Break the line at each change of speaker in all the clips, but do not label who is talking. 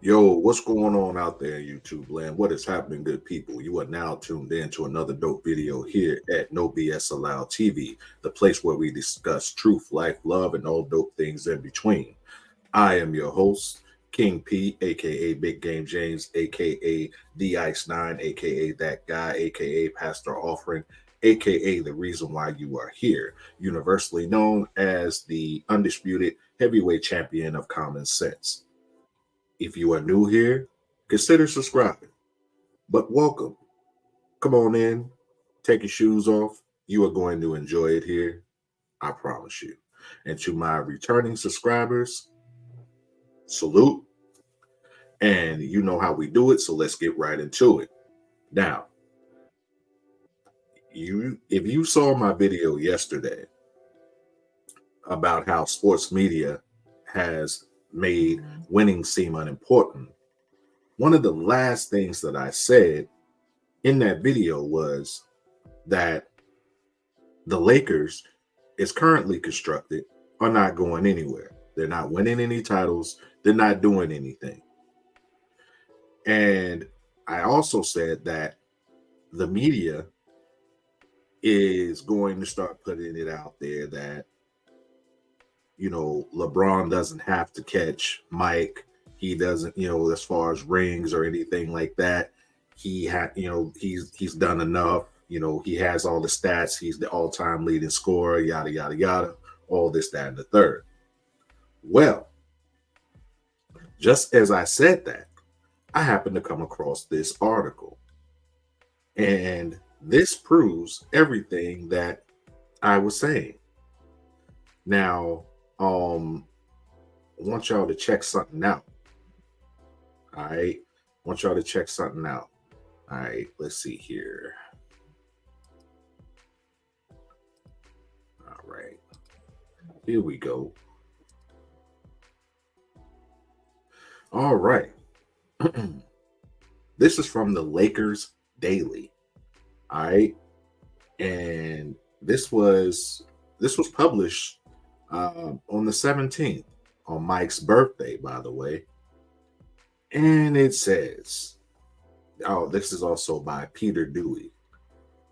Yo, what's going on out there in YouTube land? What is happening, good people? You are now tuned in to another dope video here at No BS Allowed TV, the place where we discuss truth, life, love, and all dope things in between. I am your host, King P, aka Big Game James, aka D Ice 9, aka That Guy, aka Pastor Offering, aka the reason why you are here, universally known as the undisputed heavyweight champion of common sense. If you are new here, consider subscribing. But welcome. Come on in, take your shoes off. You are going to enjoy it here. I promise you. And to my returning subscribers, salute. And you know how we do it, so let's get right into it. Now, if you saw my video yesterday about how sports media has made winning seem unimportant, one of the last things that I said in that video was that the Lakers, is currently constructed, are not going anywhere. They're not winning any titles. They're not doing anything. And I also said that the media is going to start putting it out there that, LeBron doesn't have to catch Mike. He doesn't, as far as rings or anything like that. He's done enough. He has all the stats. He's the all-time leading scorer, yada, yada, yada, all this, that, and the third. Well, just as I said that, I happened to come across this article. And this proves everything that I was saying. Now, I want y'all to check something out. All right. I want y'all to check something out. All right. Let's see here. All right. Here we go. All right. This is from the Lakers Daily. All right. And this was published on the 17th, on Mike's birthday, by the way. And it says, this is also by Peter Dewey.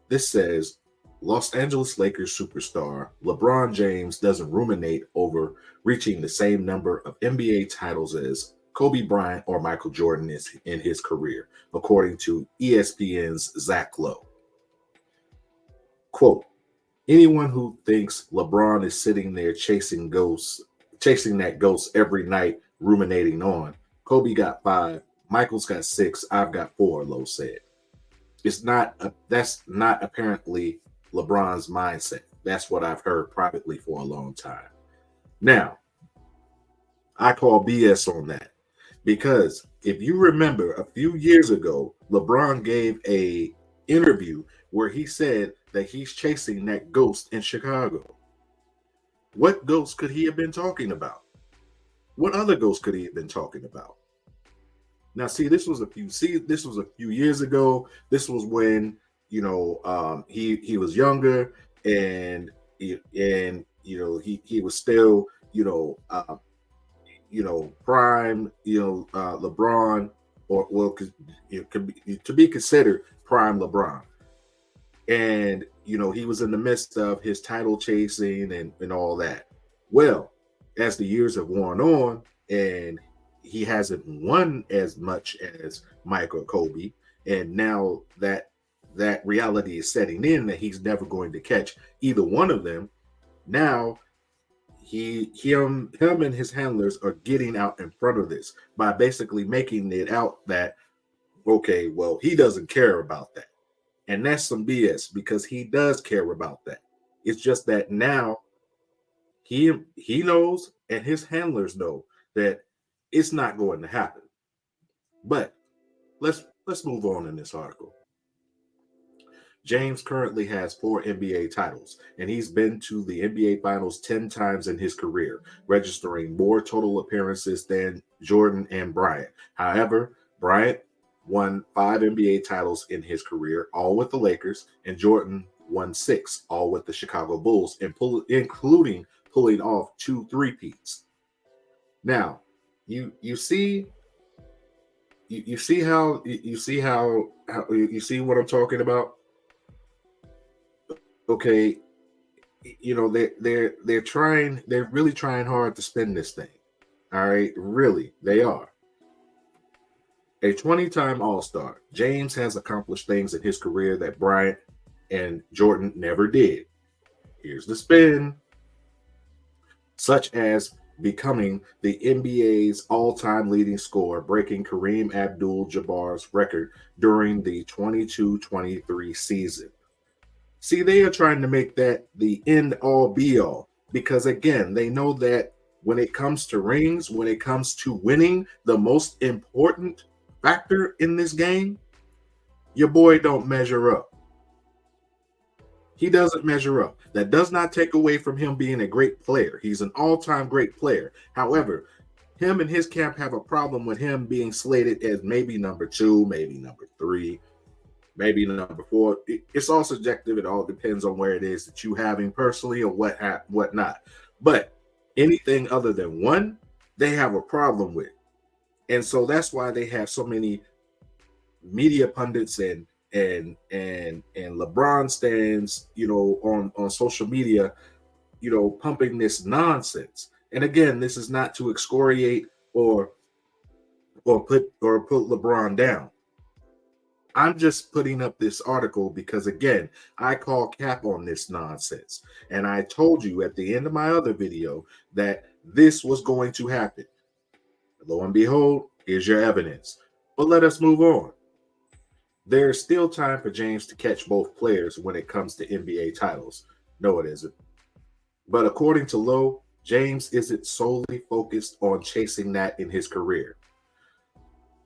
This says, Los Angeles Lakers superstar LeBron James doesn't ruminate over reaching the same number of NBA titles as Kobe Bryant or Michael Jordan is in his career, according to ESPN's Zach Lowe. Quote, anyone who thinks LeBron is sitting there chasing that ghost every night, ruminating on, Kobe got 5, Michael's got 6, I've got 4, Lowe said. That's not apparently LeBron's mindset. That's what I've heard privately for a long time. Now, I call BS on that because if you remember a few years ago, LeBron gave a interview where he said that he's chasing that ghost in Chicago. What ghost could he have been talking about? What other ghost could he have been talking about? Now, this was a few years ago. This was when he was younger, and he was still prime LeBron, or it could be to be considered prime LeBron. And he was in the midst of his title chasing and all that. Well, as the years have worn on, and he hasn't won as much as Mike or Kobe, and now that reality is setting in that he's never going to catch either one of them. Now him and his handlers are getting out in front of this by basically making it out that, okay, well, he doesn't care about that. And that's some BS, because he does care about that. It's just that now he knows, and his handlers know, that it's not going to happen. But let's move on in this article. James currently has 4 NBA titles, and he's been to the NBA Finals 10 times in his career, registering more total appearances than Jordan and Bryant. However, Bryant won 5 NBA titles in his career, all with the Lakers, and Jordan won 6, all with the Chicago Bulls, including pulling off 2 three-peats. Now, you see you see how you see what I'm talking about? Okay, they're really trying hard to spin this thing. All right, really, they are. A 20-time All-Star, James has accomplished things in his career that Bryant and Jordan never did. Here's the spin, such as becoming the NBA's all-time leading scorer, breaking Kareem Abdul-Jabbar's record during the 22-23 season. See, they are trying to make that the end all be all because, again, they know that when it comes to rings, when it comes to winning, the most important factor in this game, your boy don't measure up. He doesn't measure up. That does not take away from him being a great player. He's an all-time great player. However, him and his camp have a problem with him being slated as maybe number 2, maybe number 3, maybe number 4. It's all subjective. It all depends on where it is that you have him personally or what not. But anything other than 1, they have a problem with. And so that's why they have so many media pundits and LeBron stands, on social media, pumping this nonsense. And again, this is not to excoriate or put LeBron down. I'm just putting up this article because, again, I call cap on this nonsense. And I told you at the end of my other video that this was going to happen. Lo and behold, here's your evidence. But let us move on. There's still time for James to catch both players when it comes to NBA titles. No, it isn't. But according to Lowe, James isn't solely focused on chasing that in his career.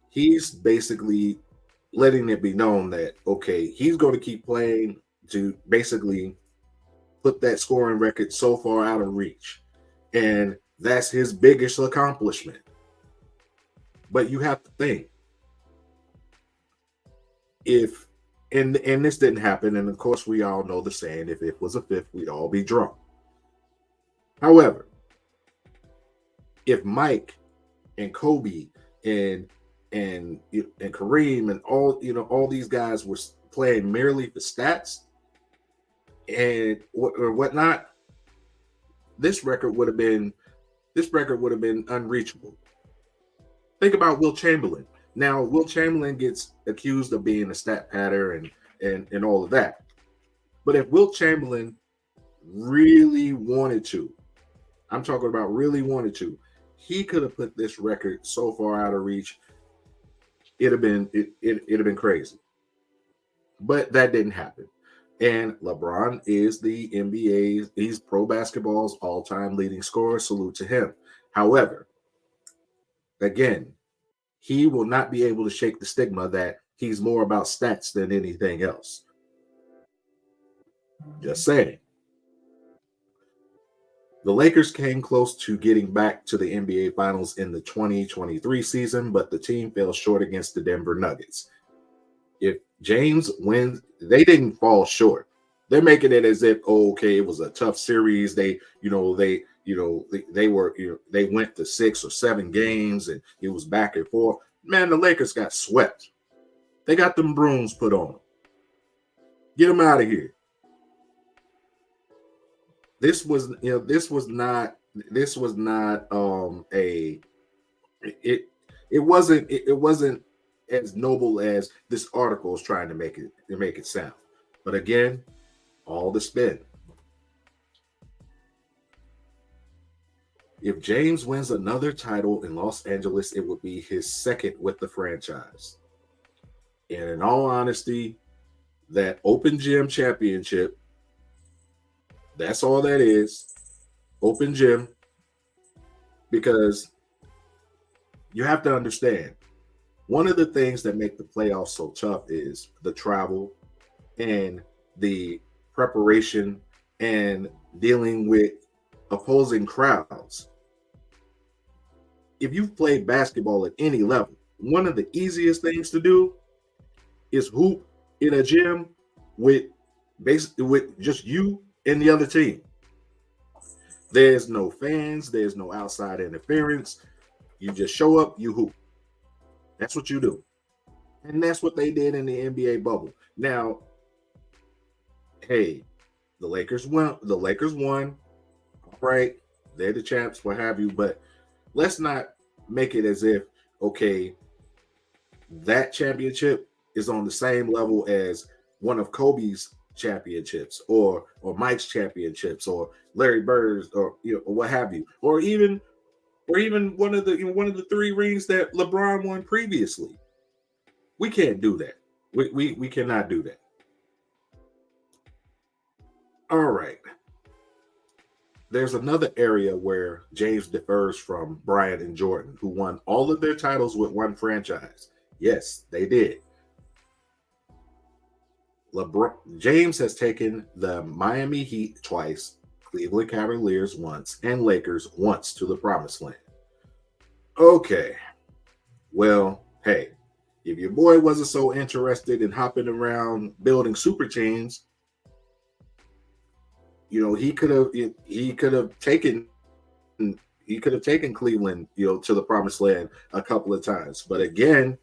He's basically letting it be known that, okay, he's going to keep playing to basically put that scoring record so far out of reach. And that's his biggest accomplishment. But you have to think, and this didn't happen, and of course we all know the saying, if it was a fifth, we'd all be drunk. However, if Mike and Kobe and Kareem and all these guys were playing merely for stats and or whatnot, this record would have been unreachable. Think about Will Chamberlain. Now, Will Chamberlain gets accused of being a stat patter and all of that. But if Will Chamberlain really wanted to, I'm talking about really wanted to, he could have put this record so far out of reach. It'd have been crazy. But that didn't happen. And LeBron is the NBA's, he's pro basketball's all-time leading scorer. Salute to him. However, again, he will not be able to shake the stigma that he's more about stats than anything else. Just saying. The Lakers came close to getting back to the NBA Finals in the 2023 season, but the team fell short against the Denver Nuggets. If James wins, they didn't fall short. They're making it as if, it was a tough series. They went to 6 or 7 games and it was back and forth. Man, the Lakers got swept. They got them brooms put on them. Get them out of here. This was not it wasn't as noble as this article is trying to make it sound. But again, all the spin. If James wins another title in Los Angeles, it would be his second with the franchise. And in all honesty, that Open Gym championship, that's all that is. Open Gym. Because you have to understand, one of the things that make the playoffs so tough is the travel and the preparation and dealing with opposing crowds. If you've played basketball at any level, one of the easiest things to do is hoop in a gym with just you and the other team. There's no fans, there's no outside interference. You just show up, you hoop. That's what you do. And that's what they did in the NBA bubble. Now, hey, the Lakers won. The Lakers won. All right. They're the champs, what have you. But let's not make it as if, okay, that championship is on the same level as one of Kobe's championships or Mike's championships or Larry Bird's or or what have you. Or even one of the three rings that LeBron won previously. We can't do that. We cannot do that. All right. There's another area where James differs from Bryant and Jordan, who won all of their titles with one franchise. Yes, they did. LeBron James has taken the Miami Heat twice, Cleveland Cavaliers once, and Lakers once to the promised land. Okay. Well, hey, if your boy wasn't so interested in hopping around building super teams, he could have taken Cleveland, to the promised land a couple of times. But again,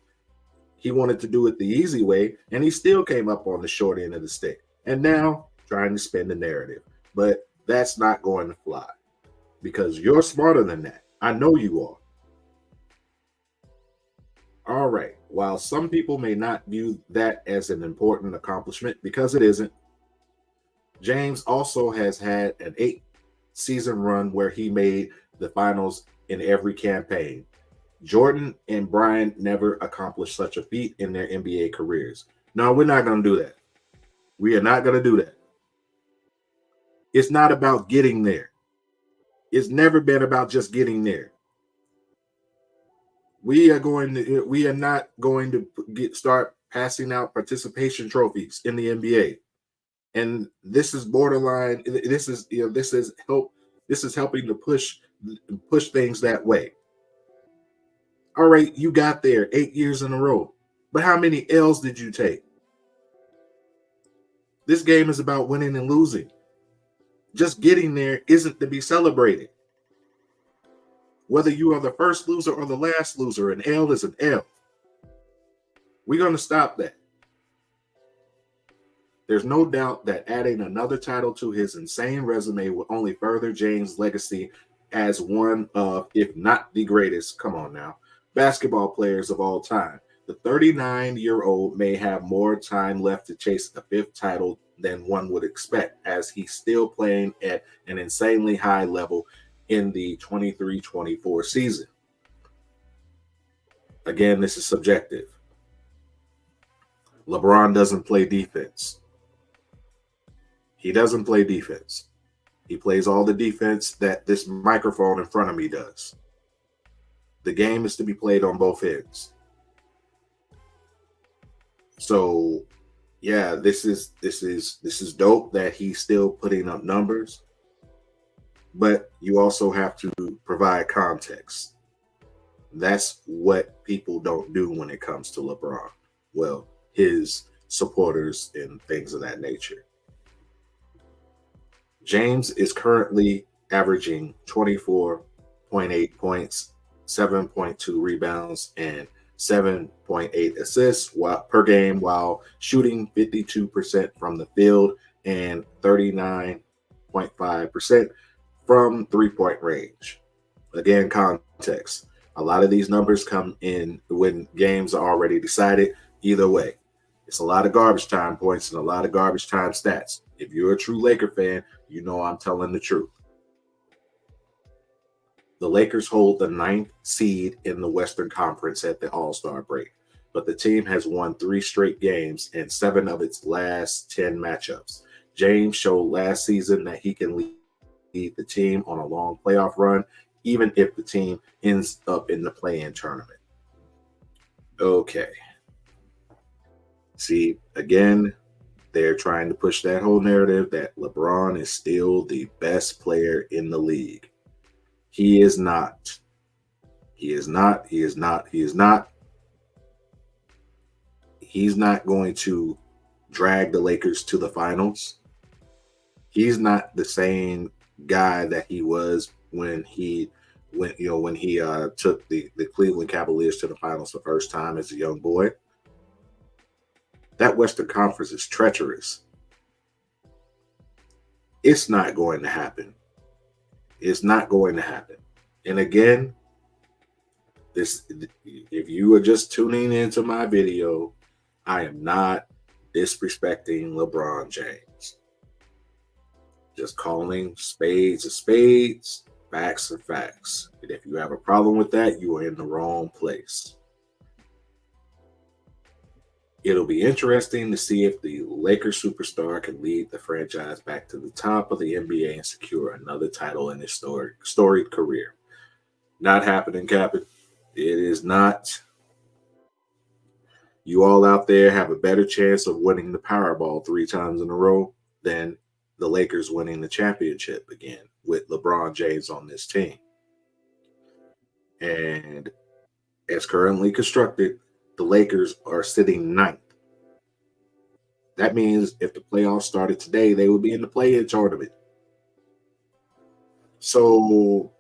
he wanted to do it the easy way, and he still came up on the short end of the stick. And now trying to spin the narrative. But that's not going to fly because you're smarter than that. I know you are. All right. While some people may not view that as an important accomplishment because it isn't, James also has had an 8 season run where he made the finals in every campaign. Jordan and Bryant never accomplished such a feat in their NBA careers. No, we're not going to do that. We are not going to do that. It's not about getting there. It's never been about just getting there. We are not going to start passing out participation trophies in the NBA. And this is borderline. This is helping to push things that way. All right, you got there 8 years in a row, but how many L's did you take? This game is about winning and losing. Just getting there isn't to be celebrated. Whether you are the first loser or the last loser, an L is an L. We're going to stop that. There's no doubt that adding another title to his insane resume will only further James' legacy as one of, if not the greatest, come on now, basketball players of all time. The 39-year-old may have more time left to chase a fifth title than one would expect, as he's still playing at an insanely high level in the 23-24 season. Again, this is subjective. LeBron doesn't play defense. He doesn't play defense. He plays all the defense that this microphone in front of me does. The game is to be played on both ends. So, yeah, this is dope that he's still putting up numbers, but you also have to provide context. That's what people don't do when it comes to LeBron. Well, his supporters and things of that nature. James is currently averaging 24.8 points, 7.2 rebounds, and 7.8 assists per game while shooting 52% from the field and 39.5% from three-point range. Again, context. A lot of these numbers come in when games are already decided. Either way, it's a lot of garbage time points and a lot of garbage time stats. If you're a true Laker fan, you know I'm telling the truth. The Lakers hold the 9th seed in the Western Conference at the All-Star break, but the team has won 3 straight games and 7 of its last 10 matchups. James showed last season that he can lead the team on a long playoff run, even if the team ends up in the play-in tournament. Okay. See, again, they're trying to push that whole narrative that LeBron is still the best player in the league. He is not. He is not. He is not. He is not. He's not going to drag the Lakers to the finals. He's not the same guy that he was when he when he took the Cleveland Cavaliers to the finals the first time as a young boy. That Western Conference is treacherous. It's not going to happen. It's not going to happen. And again, this if you are just tuning into my video, I am not disrespecting LeBron James. Just calling spades are spades, facts are facts. And if you have a problem with that, you are in the wrong place. It'll be interesting to see if the Lakers superstar can lead the franchise back to the top of the NBA and secure another title in his storied career. Not happening, Captain. It is not. You all out there have a better chance of winning the Powerball 3 times in a row than the Lakers winning the championship again with LeBron James on this team. And as currently constructed, the Lakers are sitting ninth. That means if the playoffs started today, they would be in the play-in tournament. So,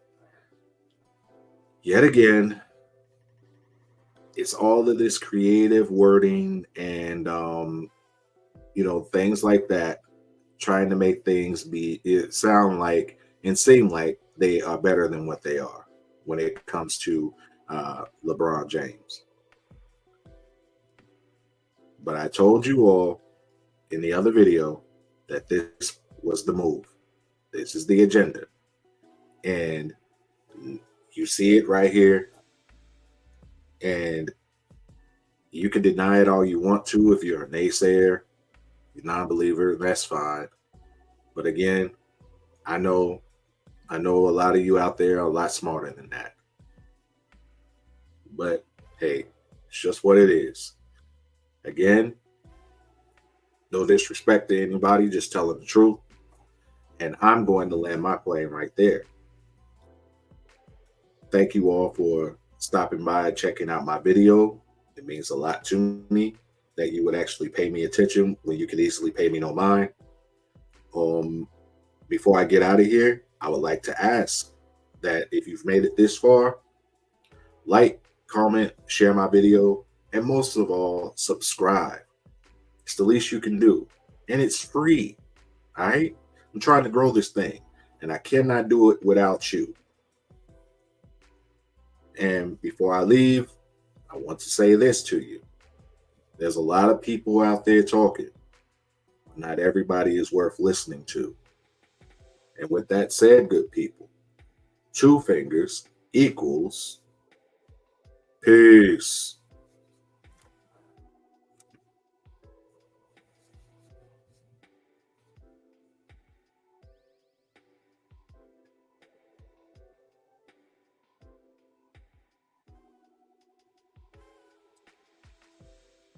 yet again, it's all of this creative wording and things like that, trying to make things sound like and seem like they are better than what they are when it comes to LeBron James. But I told you all in the other video that this was the move. This is the agenda. And you see it right here. And you can deny it all you want to if you're a naysayer, you're a non-believer, that's fine. But again, I know a lot of you out there are a lot smarter than that. But hey, it's just what it is. Again, no disrespect to anybody, just telling the truth. And I'm going to land my plane right there. Thank you all for stopping by and checking out my video. It means a lot to me that you would actually pay me attention when you could easily pay me no mind. Before I get out of here, I would like to ask that if you've made it this far, like, comment, share my video, and most of all, subscribe. It's the least you can do. And it's free. All right? I'm trying to grow this thing, and I cannot do it without you. And before I leave, I want to say this to you. There's a lot of people out there talking. Not everybody is worth listening to. And with that said, good people, 2 fingers equals peace.